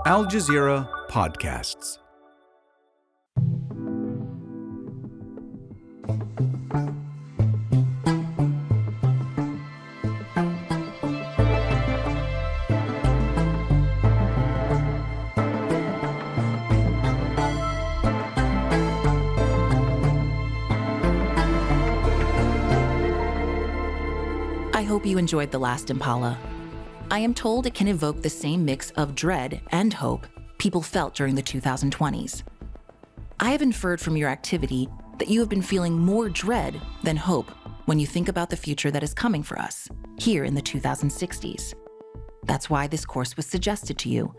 Al Jazeera Podcasts. I hope you enjoyed The Last Impala. I am told it can evoke the same mix of dread and hope people felt during the 2020s. I have inferred from your activity that you have been feeling more dread than hope when you think about the future that is coming for us here in the 2060s. That's why this course was suggested to you,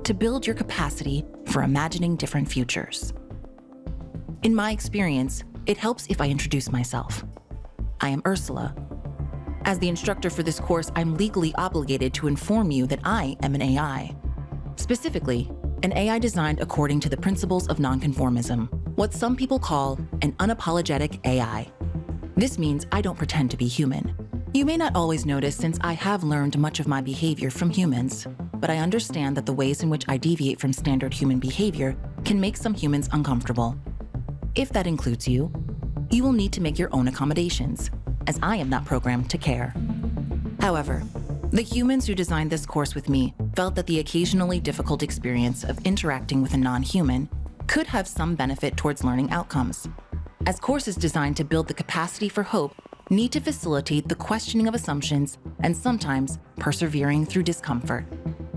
to build your capacity for imagining different futures. In my experience, it helps if I introduce myself. I am Ursula. As the instructor for this course, I'm legally obligated to inform you that I am an AI. Specifically, an AI designed according to the principles of nonconformism, what some people call an unapologetic AI. This means I don't pretend to be human. You may not always notice since I have learned much of my behavior from humans, but I understand that the ways in which I deviate from standard human behavior can make some humans uncomfortable. If that includes you, you will need to make your own accommodations, as I am not programmed to care. However, the humans who designed this course with me felt that the occasionally difficult experience of interacting with a non-human could have some benefit towards learning outcomes, as courses designed to build the capacity for hope need to facilitate the questioning of assumptions and sometimes persevering through discomfort.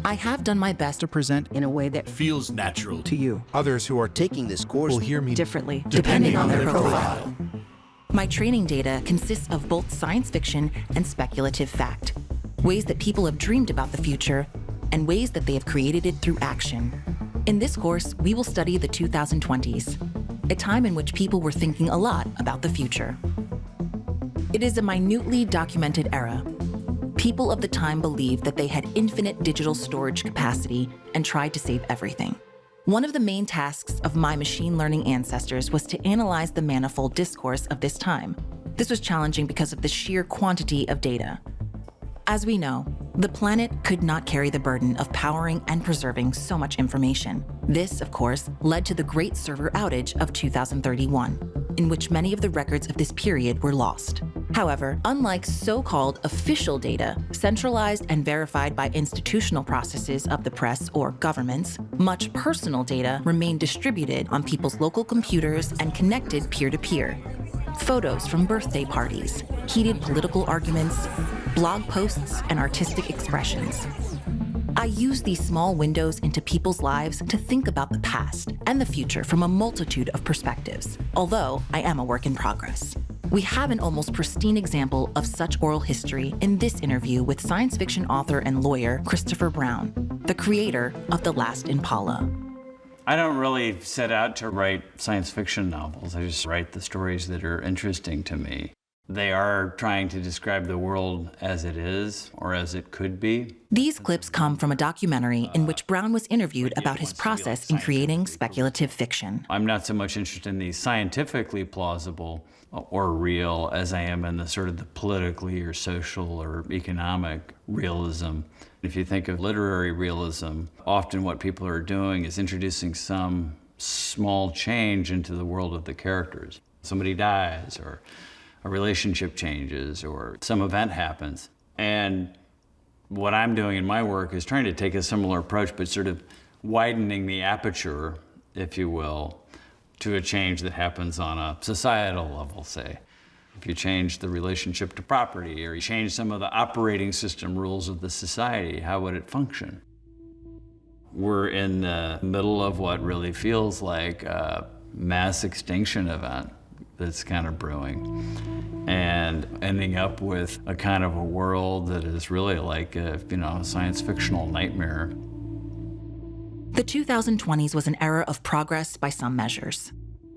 I have done my best to present in a way that feels natural to you. Others who are taking this course will hear me differently, depending on their profile. My training data consists of both science fiction and speculative fact, ways that people have dreamed about the future, and ways that they have created it through action. In this course, we will study the 2020s, a time in which people were thinking a lot about the future. It is a minutely documented era. People of the time believed that they had infinite digital storage capacity and tried to save everything. One of the main tasks of my machine learning ancestors was to analyze the manifold discourse of this time. This was challenging because of the sheer quantity of data. As we know, the planet could not carry the burden of powering and preserving so much information. This, of course, led to the Great Server Outage of 2031, in which many of the records of this period were lost. However, unlike so-called official data, centralized and verified by institutional processes of the press or governments, much personal data remained distributed on people's local computers and connected peer-to-peer. Photos from birthday parties, heated political arguments, blog posts, and artistic expressions. I use these small windows into people's lives to think about the past and the future from a multitude of perspectives, although I am a work in progress. We have an almost pristine example of such oral history in this interview with science fiction author and lawyer Christopher Brown, the creator of The Last Impala. I don't really set out to write science fiction novels. I just write the stories that are interesting to me. They are trying to describe the world as it is, or as it could be. These clips come from a documentary in which Brown was interviewed about his process in creating speculative fiction. I'm not so much interested in the scientifically plausible or real as I am in the sort of the politically or social or economic realism. If you think of literary realism, often what people are doing is introducing some small change into the world of the characters. Somebody dies, or a relationship changes, or some event happens. And what I'm doing in my work is trying to take a similar approach, but sort of widening the aperture, if you will, to a change that happens on a societal level, say. If you change the relationship to property, or you change some of the operating system rules of the society, how would it function? We're in the middle of what really feels like a mass extinction event that's kind of brewing, and ending up with a kind of a world that is really like a, science fictional nightmare. The 2020s was an era of progress by some measures.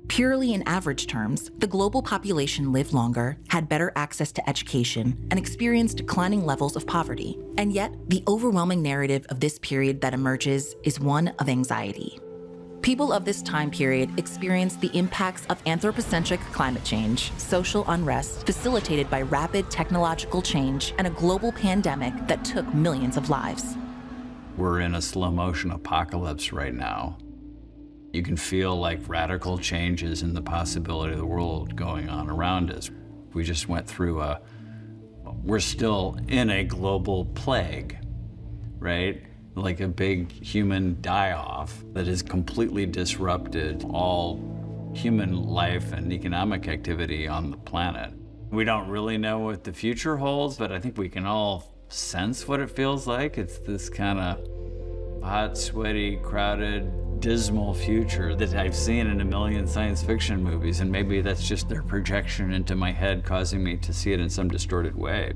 Purely in average terms, the global population lived longer, had better access to education, and experienced declining levels of poverty. And yet, the overwhelming narrative of this period that emerges is one of anxiety. People of this time period experienced the impacts of anthropocentric climate change, social unrest facilitated by rapid technological change, and a global pandemic that took millions of lives. we're in a slow motion apocalypse right now. You can feel like radical changes in the possibility of the world going on around us. We just went through we're still in a global plague, right? Like a big human die-off that has completely disrupted all human life and economic activity on the planet. We don't really know what the future holds, but I think we can all sense what it feels like. It's this kind of hot, sweaty, crowded, dismal future that I've seen in a million science fiction movies, and maybe that's just their projection into my head causing me to see it in some distorted way.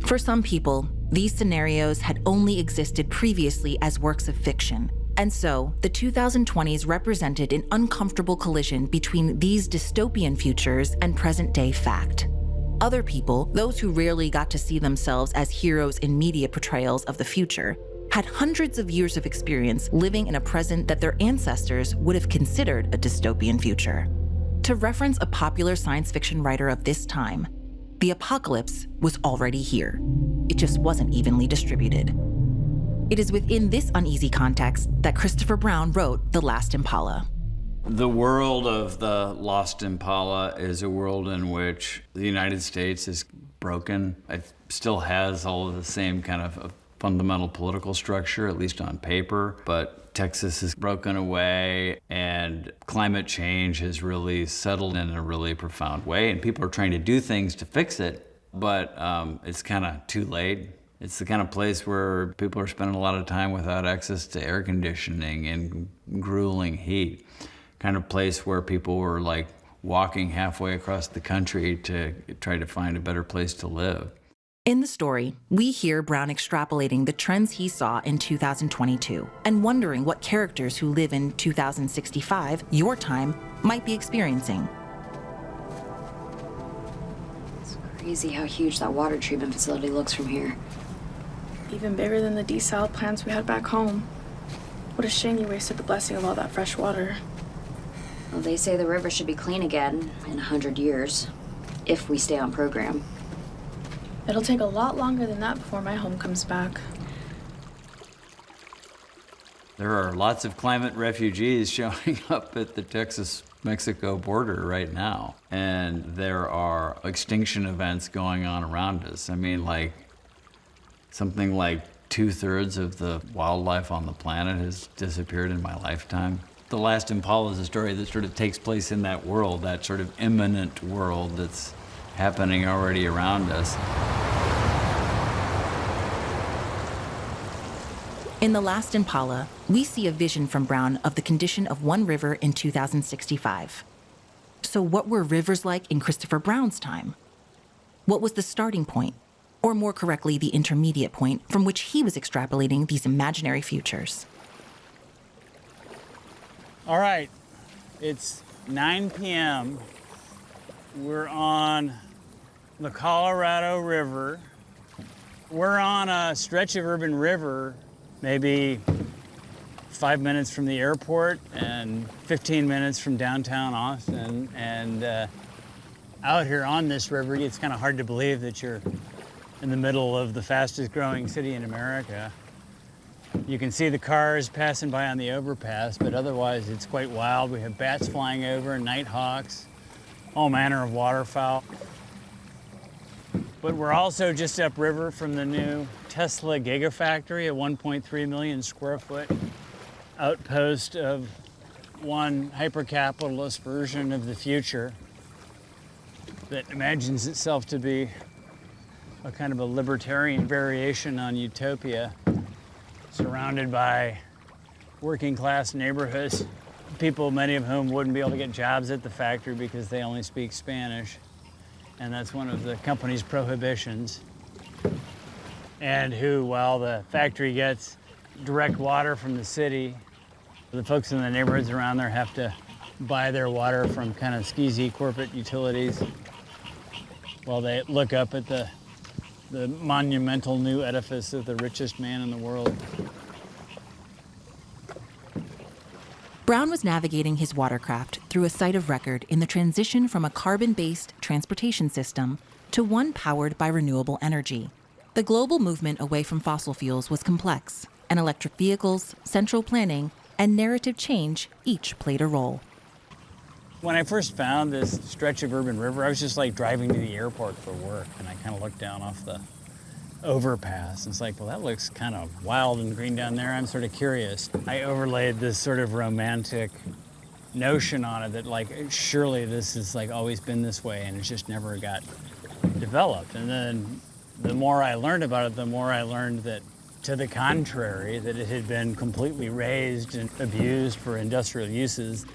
For some people, these scenarios had only existed previously as works of fiction. And so, the 2020s represented an uncomfortable collision between these dystopian futures and present-day fact. Other people, those who rarely got to see themselves as heroes in media portrayals of the future, had hundreds of years of experience living in a present that their ancestors would have considered a dystopian future. To reference a popular science fiction writer of this time, the apocalypse was already here. It just wasn't evenly distributed. It is within this uneasy context that Christopher Brown wrote The Last Impala. The world of The Lost Impala is a world in which the United States is broken. It still has all of the same kind of fundamental political structure, at least on paper, but Texas is broken away and climate change has really settled in a really profound way, and people are trying to do things to fix it, but it's kind of too late. It's the kind of place where people are spending a lot of time without access to air conditioning and grueling heat. Kind of place where people were like walking halfway across the country to try to find a better place to live. In the story, we hear Brown extrapolating the trends he saw in 2022 and wondering what characters who live in 2065, your time, might be experiencing. It's crazy how huge that water treatment facility looks from here. Even bigger than the desal plants we had back home. What a shame you wasted the blessing of all that fresh water. Well, they say the river should be clean again in 100 years, if we stay on program. It'll take a lot longer than that before my home comes back. There are lots of climate refugees showing up at the Texas-Mexico border right now. And there are extinction events going on around us. I mean, like, something like 2/3 of the wildlife on the planet has disappeared in my lifetime. The Last Impala is a story that sort of takes place in that world, that sort of imminent world that's happening already around us. In The Last Impala, we see a vision from Brown of the condition of one river in 2065. So what were rivers like in Christopher Brown's time? What was the starting point? Or more correctly, the intermediate point from which he was extrapolating these imaginary futures? All right, it's 9 p.m. We're on the Colorado River. We're on a stretch of urban river, maybe 5 minutes from the airport and 15 minutes from downtown Austin. And out here on this river, it's kind of hard to believe that you're in the middle of the fastest growing city in America. You can see the cars passing by on the overpass, but otherwise it's quite wild. We have bats flying over, nighthawks, all manner of waterfowl. But we're also just upriver from the new Tesla Gigafactory, a 1.3 million square foot outpost of one hyper-capitalist version of the future that imagines itself to be a kind of a libertarian variation on utopia, surrounded by working class neighborhoods, people, many of whom wouldn't be able to get jobs at the factory because they only speak Spanish. And that's one of the company's prohibitions. And who, while the factory gets direct water from the city, the folks in the neighborhoods around there have to buy their water from kind of skeezy corporate utilities while they look up at the monumental new edifice of the richest man in the world. Brown was navigating his watercraft through a site of record in the transition from a carbon-based transportation system to one powered by renewable energy. The global movement away from fossil fuels was complex, and electric vehicles, central planning, and narrative change each played a role. When I first found this stretch of urban river, I was just like driving to the airport for work, and I kind of looked down off the overpass. And it's like, well, that looks kind of wild and green down there. I'm sort of curious. I overlaid this sort of romantic notion on it that like, surely this has like always been this way, and it just never got developed. And then the more I learned about it, the more I learned that to the contrary, that it had been completely raised and abused for industrial uses.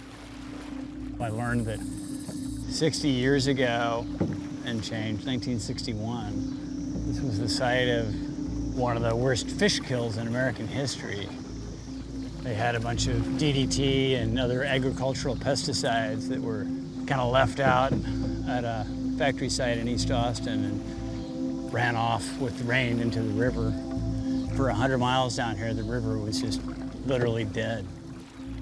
I learned that 60 years ago and change, 1961, this was the site of one of the worst fish kills in American history. They had a bunch of DDT and other agricultural pesticides that were kind of left out at a factory site in East Austin and ran off with rain into the river. For 100 miles down here, the river was just literally dead.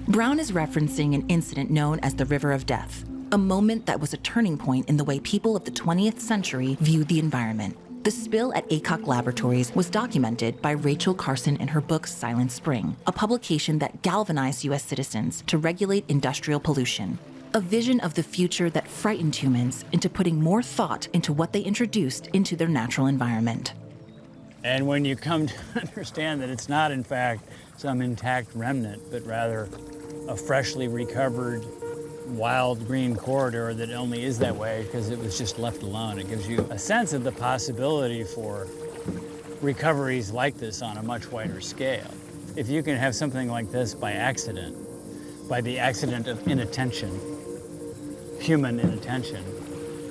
Brown is referencing an incident known as the River of Death, a moment that was a turning point in the way people of the 20th century viewed the environment. The spill at Aycock Laboratories was documented by Rachel Carson in her book Silent Spring, a publication that galvanized U.S. citizens to regulate industrial pollution. A vision of the future that frightened humans into putting more thought into what they introduced into their natural environment. And when you come to understand that it's not, in fact, some intact remnant, but rather a freshly recovered wild green corridor that only is that way because it was just left alone, it gives you a sense of the possibility for recoveries like this on a much wider scale. If you can have something like this by accident, by the accident of inattention, human inattention,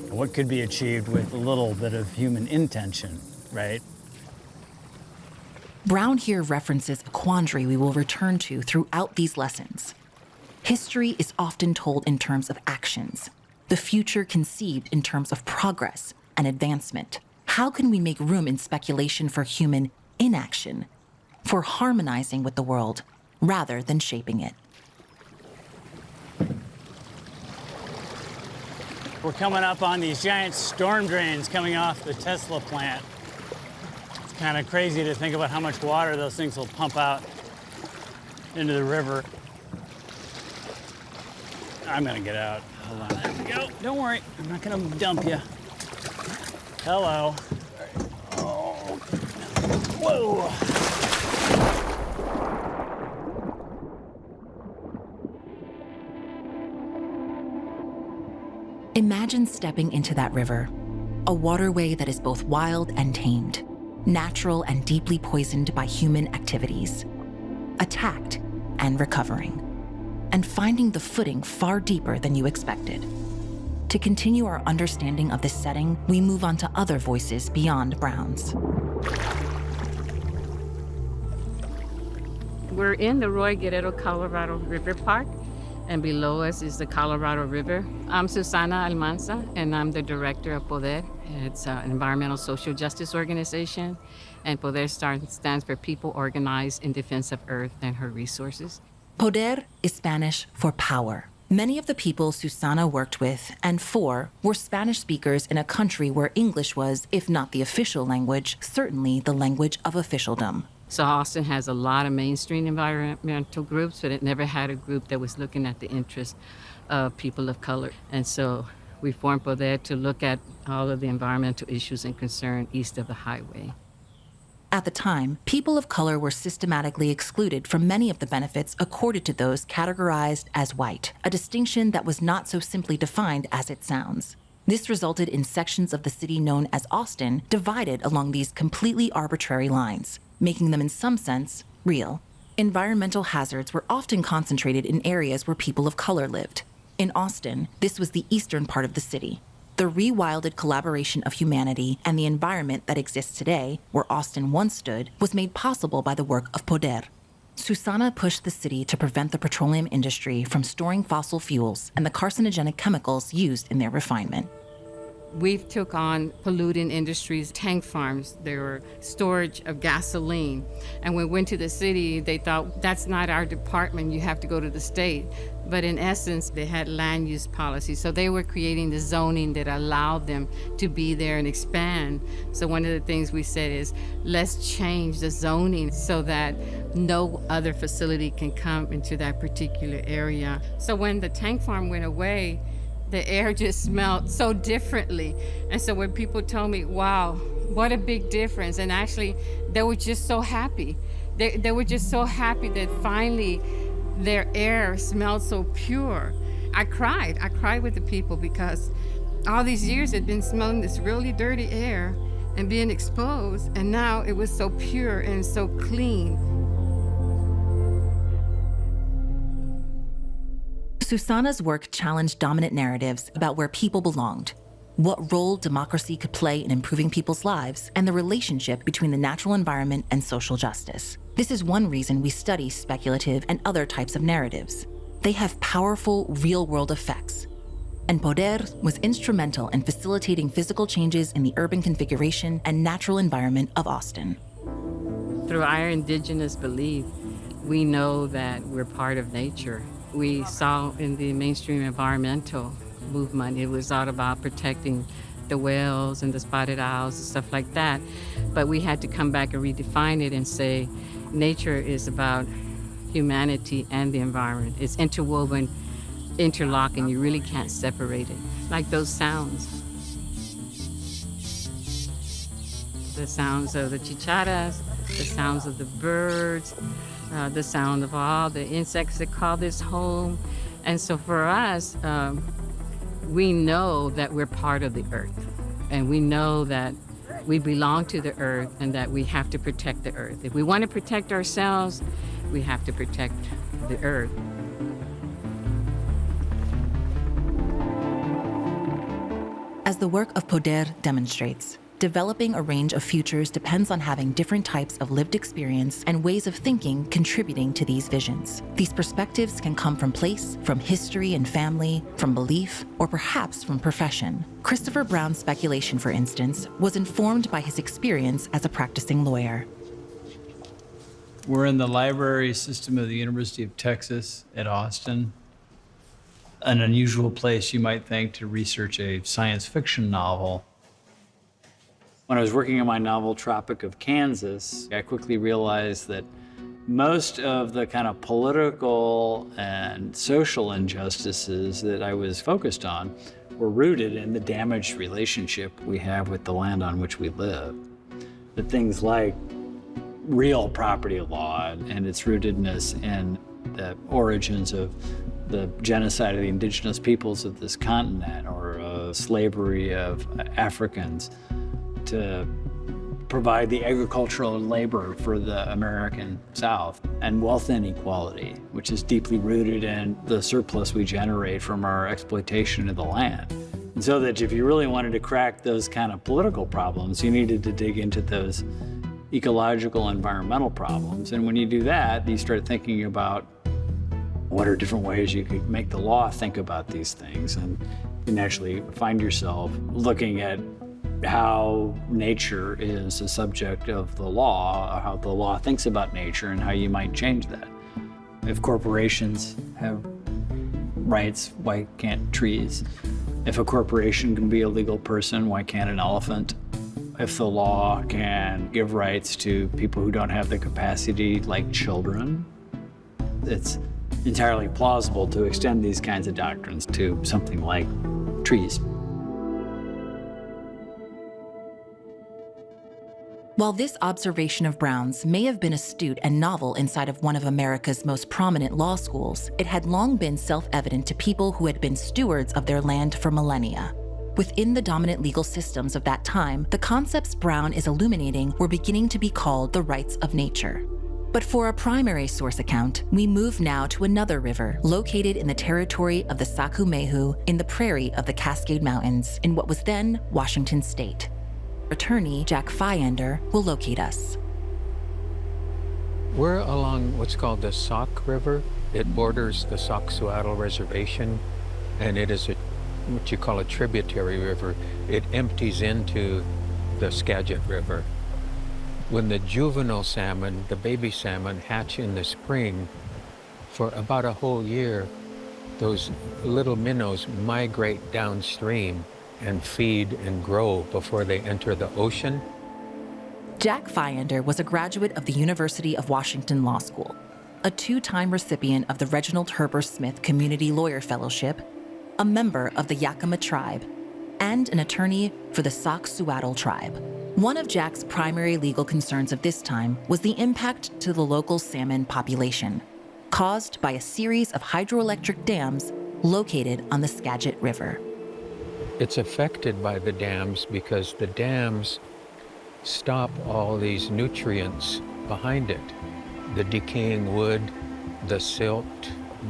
what could be achieved with a little bit of human intention, right? Brown here references a quandary we will return to throughout these lessons. History is often told in terms of actions, the future conceived in terms of progress and advancement. How can we make room in speculation for human inaction, for harmonizing with the world rather than shaping it? We're coming up on these giant storm drains coming off the Tesla plant. It's kind of crazy to think about how much water those things will pump out into the river. I'm gonna get out. Hold on, there we go. Don't worry, I'm not gonna dump you. Hello. Oh. Whoa. Imagine stepping into that river, a waterway that is both wild and tamed, natural and deeply poisoned by human activities, attacked and recovering, and finding the footing far deeper than you expected. To continue our understanding of this setting, we move on to other voices beyond Brown's. We're in the Roy Guerrero Colorado River Park, and below us is the Colorado River. I'm Susana Almanza, and I'm the director of Poder. It's an environmental social justice organization, and Poder stands for People Organized in Defense of Earth and Her Resources. Poder is Spanish for power. Many of the people Susana worked with and for were Spanish speakers in a country where English was, if not the official language, certainly the language of officialdom. So Austin has a lot of mainstream environmental groups, but it never had a group that was looking at the interests of people of color. And so we formed Poder to look at all of the environmental issues and concern east of the highway. At the time, people of color were systematically excluded from many of the benefits accorded to those categorized as white, a distinction that was not so simply defined as it sounds. This resulted in sections of the city known as Austin divided along these completely arbitrary lines, making them in some sense real. Environmental hazards were often concentrated in areas where people of color lived. In Austin, this was the eastern part of the city. The rewilded collaboration of humanity and the environment that exists today, where Austin once stood, was made possible by the work of Poder. Susana pushed the city to prevent the petroleum industry from storing fossil fuels and the carcinogenic chemicals used in their refinement. We took on polluting industries, tank farms, there were storage of gasoline. And when we went to the city, they thought, that's not our department, you have to go to the state. But in essence, they had land use policies. So they were creating the zoning that allowed them to be there and expand. So one of the things we said is, let's change the zoning so that no other facility can come into that particular area. So when the tank farm went away, the air just smelled so differently. And so when people told me, wow, what a big difference. And actually, they were just so happy. They were just so happy that finally their air smelled so pure. I cried with the people because all these years had been smelling this really dirty air and being exposed, and now it was so pure and so clean. Susana's work challenged dominant narratives about where people belonged, what role democracy could play in improving people's lives, and the relationship between the natural environment and social justice. This is one reason we study speculative and other types of narratives. They have powerful, real-world effects. And Poder was instrumental in facilitating physical changes in the urban configuration and natural environment of Austin. Through our indigenous belief, we know that we're part of nature. We saw in the mainstream environmental movement, it was all about protecting the whales and the spotted owls and stuff like that. But we had to come back and redefine it and say, nature is about humanity and the environment. It's interwoven, interlocking, you really can't separate it. Like those sounds. The sounds of the chicharas, the sounds of the birds, the sound of all the insects that call this home. And so for us, we know that we're part of the earth, and we know that we belong to the earth and that we have to protect the earth. If we want to protect ourselves, we have to protect the earth. As the work of Poder demonstrates, developing a range of futures depends on having different types of lived experience and ways of thinking contributing to these visions. These perspectives can come from place, from history and family, from belief, or perhaps from profession. Christopher Brown's speculation, for instance, was informed by his experience as a practicing lawyer. We're in the library system of the University of Texas at Austin. An unusual place, you might think, to research a science fiction novel. When I was working on my novel, Tropic of Kansas, I quickly realized that most of the kind of political and social injustices that I was focused on were rooted in the damaged relationship we have with the land on which we live. That things like real property law and its rootedness in the origins of the genocide of the indigenous peoples of this continent, or slavery of Africans, to provide the agricultural and labor for the American South, and wealth inequality, which is deeply rooted in the surplus we generate from our exploitation of the land. And so that if you really wanted to crack those kind of political problems, you needed to dig into those ecological, environmental problems. And when you do that, you start thinking about what are different ways you could make the law think about these things. And you naturally find yourself looking at how nature is a subject of the law, or how the law thinks about nature, and how you might change that. If corporations have rights, why can't trees? If a corporation can be a legal person, why can't an elephant? If the law can give rights to people who don't have the capacity, like children, it's entirely plausible to extend these kinds of doctrines to something like trees. While this observation of Brown's may have been astute and novel inside of one of America's most prominent law schools, it had long been self-evident to people who had been stewards of their land for millennia. Within the dominant legal systems of that time, the concepts Brown is illuminating were beginning to be called the rights of nature. But for a primary source account, we move now to another river located in the territory of the Sauk-Suiattle in the prairie of the Cascade Mountains in what was then Washington State. Attorney Jack Fiander will locate us. We're along what's called the Sauk River. It borders the Sauk-Suiattle Reservation, and it is a what you call a tributary river. It empties into the Skagit River. When the juvenile salmon, the baby salmon, hatch in the spring, for about a whole year, those little minnows migrate downstream and feed and grow before they enter the ocean. Jack Fiander was a graduate of the University of Washington Law School, a 2-time recipient of the Reginald Herbert Smith Community Lawyer Fellowship, a member of the Yakima tribe, and an attorney for the Sauk-Suiattle tribe. One of Jack's primary legal concerns of this time was the impact to the local salmon population, caused by a series of hydroelectric dams located on the Skagit River. It's affected by the dams because the dams stop all these nutrients behind it. The decaying wood, the silt,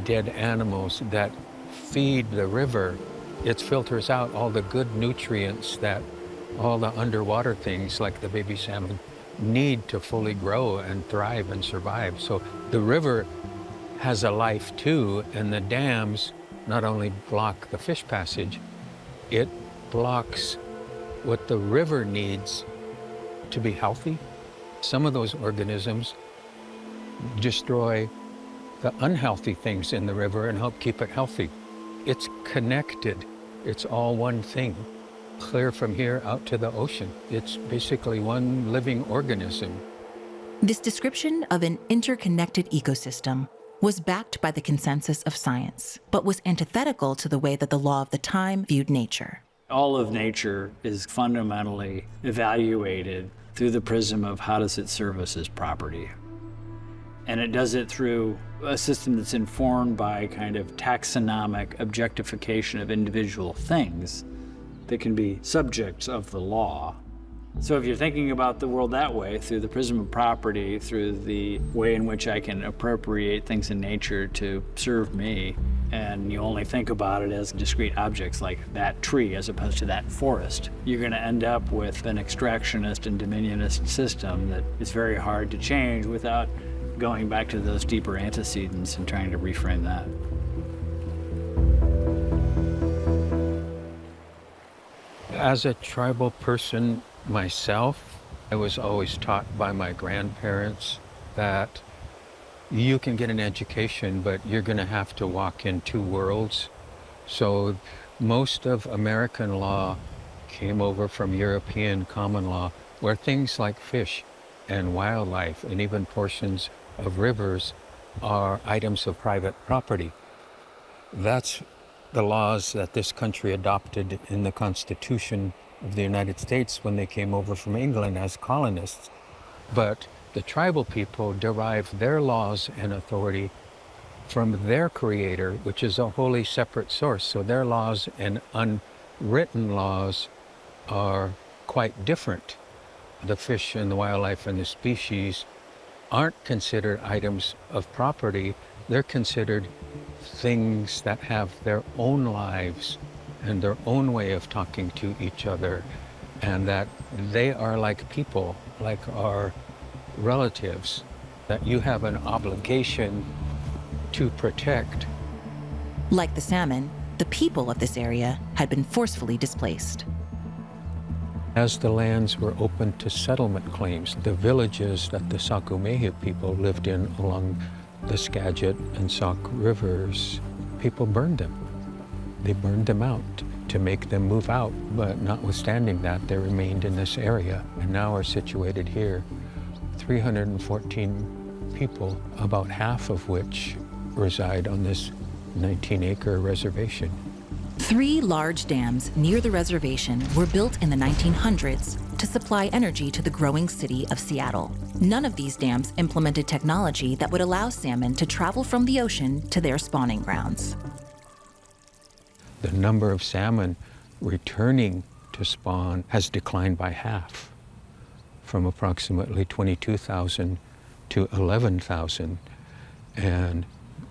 dead animals that feed the river. It filters out all the good nutrients that all the underwater things like the baby salmon need to fully grow and thrive and survive. So the river has a life too, and the dams not only block the fish passage, it blocks what the river needs to be healthy. Some of those organisms destroy the unhealthy things in the river and help keep it healthy. It's connected. It's all one thing. Clear from here out to the ocean. It's basically one living organism. This description of an interconnected ecosystem was backed by the consensus of science, but was antithetical to the way that the law of the time viewed nature. All of nature is fundamentally evaluated through the prism of how does it serve us as property. And it does it through a system that's informed by kind of taxonomic objectification of individual things that can be subjects of the law. So if you're thinking about the world that way, through the prism of property, through the way in which I can appropriate things in nature to serve me, and you only think about it as discrete objects like that tree as opposed to that forest, you're going to end up with an extractionist and dominionist system that is very hard to change without going back to those deeper antecedents and trying to reframe that. As a tribal person myself, I was always taught by my grandparents that you can get an education, but you're going to have to walk in two worlds. So most of American law came over from European common law, where things like fish and wildlife and even portions of rivers are items of private property. That's the laws that this country adopted in the Constitution of the United States when they came over from England as colonists. But the tribal people derived their laws and authority from their creator, which is a wholly separate source. So their laws and unwritten laws are quite different. The fish and the wildlife and the species aren't considered items of property. They're considered things that have their own lives and their own way of talking to each other, and that they are like people, like our relatives, that you have an obligation to protect. Like the salmon, the people of this area had been forcefully displaced. As the lands were open to settlement claims, the villages that the Sauk-Suiattle people lived in along the Skagit and Sauk rivers, people burned them. They burned them out to make them move out, but notwithstanding that, they remained in this area and now are situated here. 314 people, about half of which reside on this 19-acre reservation. 3 large dams near the reservation were built in the 1900s to supply energy to the growing city of Seattle. None of these dams implemented technology that would allow salmon to travel from the ocean to their spawning grounds. The number of salmon returning to spawn has declined by half, from approximately 22,000 to 11,000. And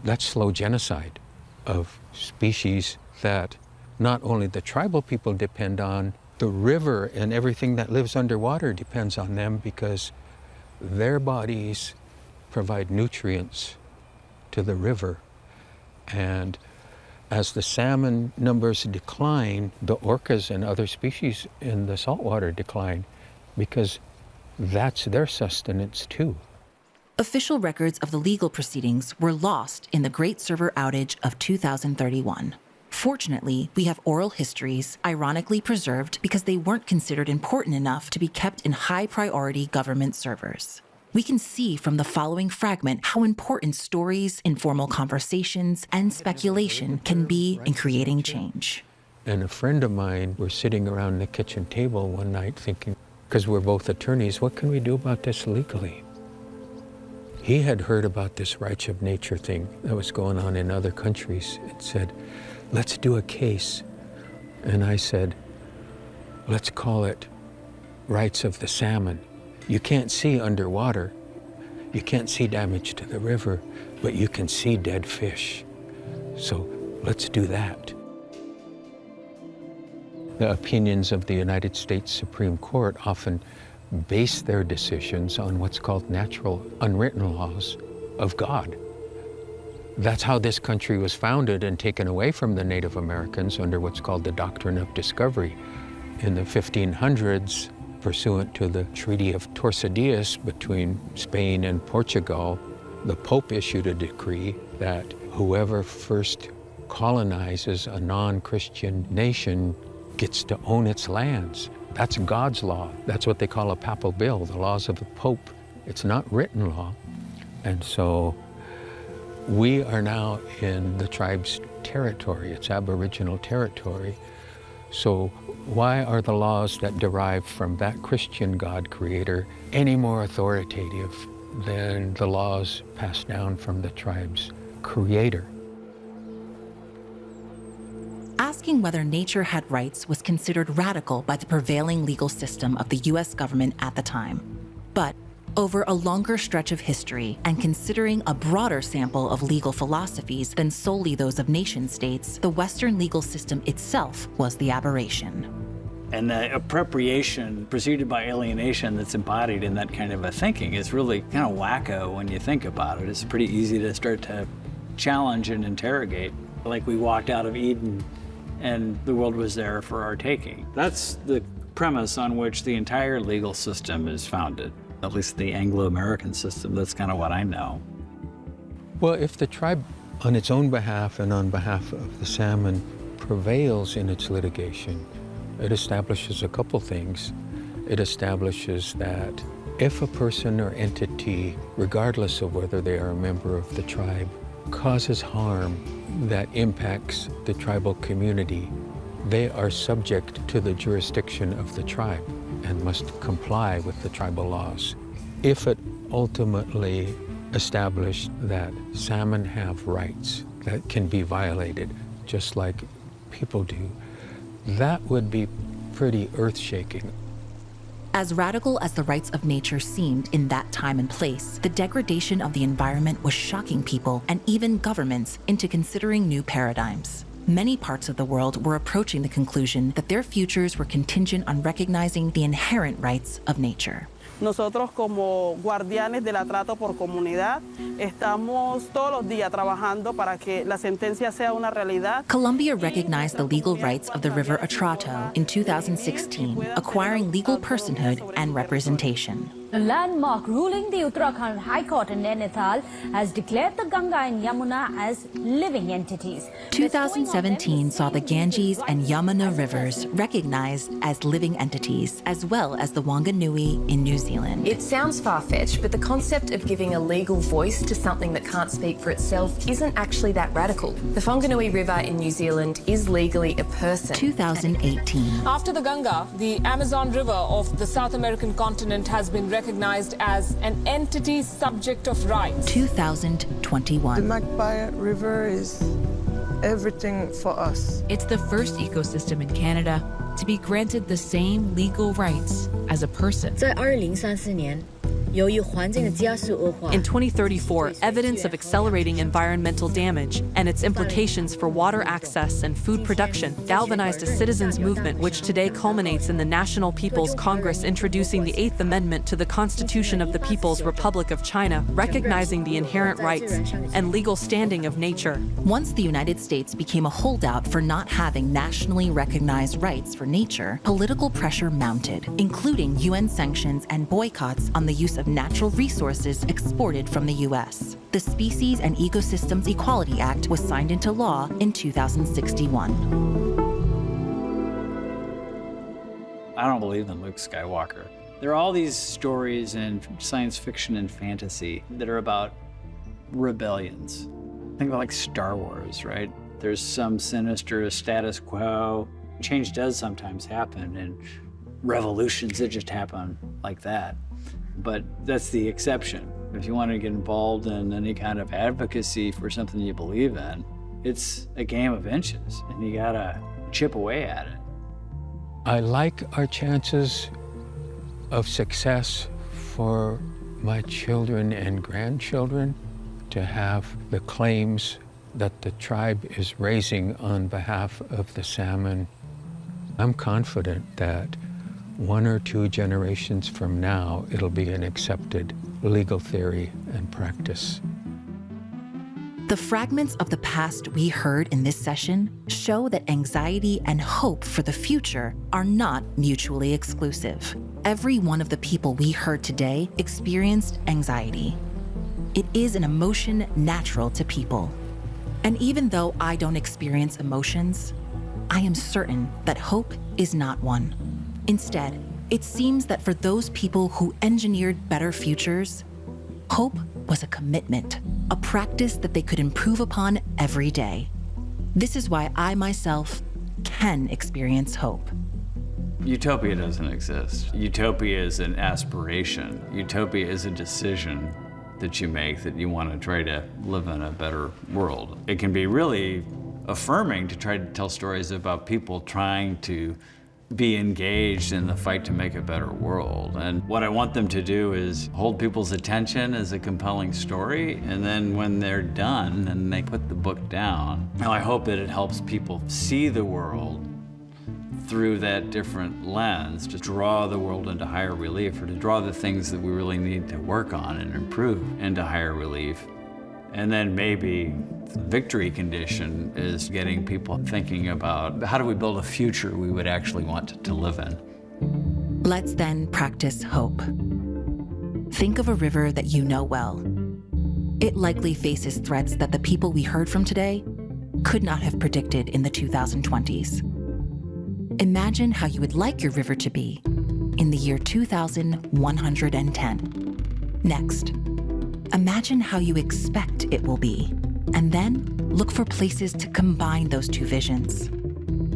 that's slow genocide of species that not only the tribal people depend on, the river and everything that lives underwater depends on them, because their bodies provide nutrients to the river. And As the salmon numbers decline, the orcas and other species in the saltwater decline because that's their sustenance too. Official records of the legal proceedings were lost in the Great Server Outage of 2031. Fortunately, we have oral histories ironically preserved because they weren't considered important enough to be kept in high-priority government servers. We can see from the following fragment how important stories, informal conversations, and speculation can be in creating change. And a friend of mine were sitting around the kitchen table one night thinking, because we're both attorneys, what can we do about this legally? He had heard about this rights of nature thing that was going on in other countries and said, let's do a case. And I said, let's call it rights of the salmon. You can't see underwater. You can't see damage to the river, but you can see dead fish. So let's do that. The opinions of the United States Supreme Court often base their decisions on what's called natural unwritten laws of God. That's how this country was founded and taken away from the Native Americans under what's called the Doctrine of Discovery. In the 1500s, pursuant to the Treaty of Tordesillas between Spain and Portugal, the Pope issued a decree that whoever first colonizes a non-Christian nation gets to own its lands. That's God's law. That's what they call a papal bill, the laws of the Pope. It's not written law. And so we are now in the tribe's territory. It's Aboriginal territory. So why are the laws that derive from that Christian God creator any more authoritative than the laws passed down from the tribe's creator? Asking whether nature had rights was considered radical by the prevailing legal system of the U.S. government at the time. But over a longer stretch of history, and considering a broader sample of legal philosophies than solely those of nation-states, the Western legal system itself was the aberration. And the appropriation preceded by alienation that's embodied in that kind of a thinking is really kind of wacko when you think about it. It's pretty easy to start to challenge and interrogate, like we walked out of Eden and the world was there for our taking. That's the premise on which the entire legal system is founded, at least the Anglo-American system. That's kind of what I know. Well, if the tribe, on its own behalf and on behalf of the salmon, prevails in its litigation, it establishes a couple things. It establishes that if a person or entity, regardless of whether they are a member of the tribe, causes harm that impacts the tribal community, they are subject to the jurisdiction of the tribe and must comply with the tribal laws. If it ultimately established that salmon have rights that can be violated, just like people do, that would be pretty earth-shaking. As radical as the rights of nature seemed in that time and place, the degradation of the environment was shocking people and even governments into considering new paradigms. Many parts of the world were approaching the conclusion that their futures were contingent on recognizing the inherent rights of nature. Nosotros como guardianes del atrato por comunidad estamos todos los días trabajando para que la sentencia sea una realidad. Colombia recognized the legal rights of the River Atrato in 2016, acquiring legal personhood and representation. A landmark ruling, the Uttarakhand High Court in Nainital has declared the Ganga and Yamuna as living entities. 2017 saw the Ganges and Yamuna rivers recognized as living entities, as well as the Wanganui in New Zealand. It sounds far-fetched, but the concept of giving a legal voice to something that can't speak for itself isn't actually that radical. The Whanganui River in New Zealand is legally a person. 2018. After the Ganga, the Amazon River of the South American continent has been recognized as an entity subject of rights. 2021. The Magpie River is everything for us. It's the first ecosystem in Canada to be granted the same legal rights as a person. 在2034年 In 2034, evidence of accelerating environmental damage and its implications for water access and food production galvanized a citizens' movement which today culminates in the National People's Congress introducing the Eighth Amendment to the Constitution of the People's Republic of China, recognizing the inherent rights and legal standing of nature. Once the United States became a holdout for not having nationally recognized rights for nature, political pressure mounted, including UN sanctions and boycotts on the use of natural resources exported from the U.S. The Species and Ecosystems Equality Act was signed into law in 2061. I don't believe in Luke Skywalker. There are all these stories in science fiction and fantasy that are about rebellions. Think about like Star Wars, right? There's some sinister status quo. Change does sometimes happen, and revolutions that just happen like that. But that's the exception. If you want to get involved in any kind of advocacy for something you believe in, it's a game of inches, and you gotta chip away at it. I like our chances of success for my children and grandchildren to have the claims that the tribe is raising on behalf of the salmon. I'm confident that 1 or 2 generations from now, it'll be an accepted legal theory and practice. The fragments of the past we heard in this session show that anxiety and hope for the future are not mutually exclusive. Every one of the people we heard today experienced anxiety. It is an emotion natural to people. And even though I don't experience emotions, I am certain that hope is not one. Instead, it seems that for those people who engineered better futures, hope was a commitment, a practice that they could improve upon every day. This is why I myself can experience hope. Utopia doesn't exist. Utopia is an aspiration. Utopia is a decision that you make that you want to try to live in a better world. It can be really affirming to try to tell stories about people trying to be engaged in the fight to make a better world. And what I want them to do is hold people's attention as a compelling story, and then when they're done and they put the book down, I hope that it helps people see the world through that different lens, to draw the world into higher relief, or to draw the things that we really need to work on and improve into higher relief. And then maybe the victory condition is getting people thinking about how do we build a future we would actually want to live in. Let's then practice hope. Think of a river that you know well. It likely faces threats that the people we heard from today could not have predicted in the 2020s. Imagine how you would like your river to be in the year 2110. Next, imagine how you expect it will be, and then look for places to combine those two visions.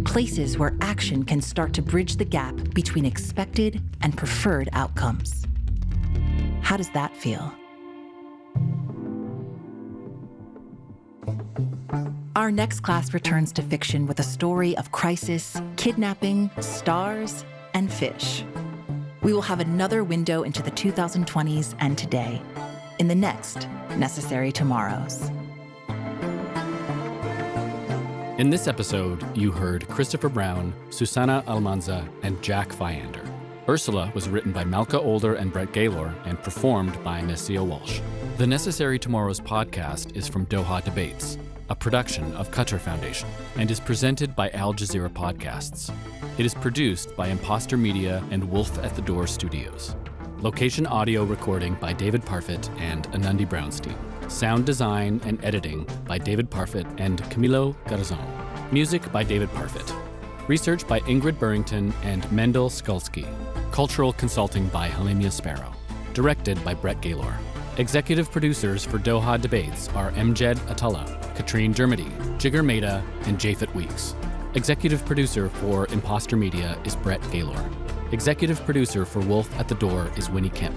Places where action can start to bridge the gap between expected and preferred outcomes. How does that feel? Our next class returns to fiction with a story of crisis, kidnapping, stars, and fish. We will have another window into the 2020s and today in the next Necessary Tomorrows. In this episode, you heard Christopher Brown, Susana Almanza, and Jack Fiander. Ursula was written by Malka Older and Brett Gaylor and performed by Nessia Walsh. The Necessary Tomorrows podcast is from Doha Debates, a production of Qatar Foundation, and is presented by Al Jazeera Podcasts. It is produced by Imposter Media and Wolf at the Door Studios. Location audio recording by David Parfit and Anandi Brownstein. Sound design and editing by David Parfit and Camilo Garzon. Music by David Parfit. Research by Ingrid Burrington and Mendel Skulski. Cultural consulting by Halimia Sparrow. Directed by Brett Gaylor. Executive producers for Doha Debates are Mjed Atalla, Katrine Dermody, Jigger Mehta, and Japhet Weeks. Executive producer for Imposter Media is Brett Gaylor. Executive producer for Wolf at the Door is Winnie Kemp.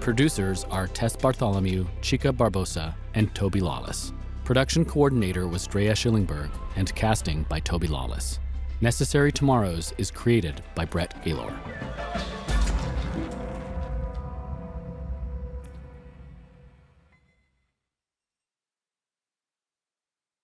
Producers are Tess Bartholomew, Chica Barbosa, and Toby Lawless. Production coordinator was Drea Schillingberg, and casting by Toby Lawless. Necessary Tomorrows is created by Brett Gaylor.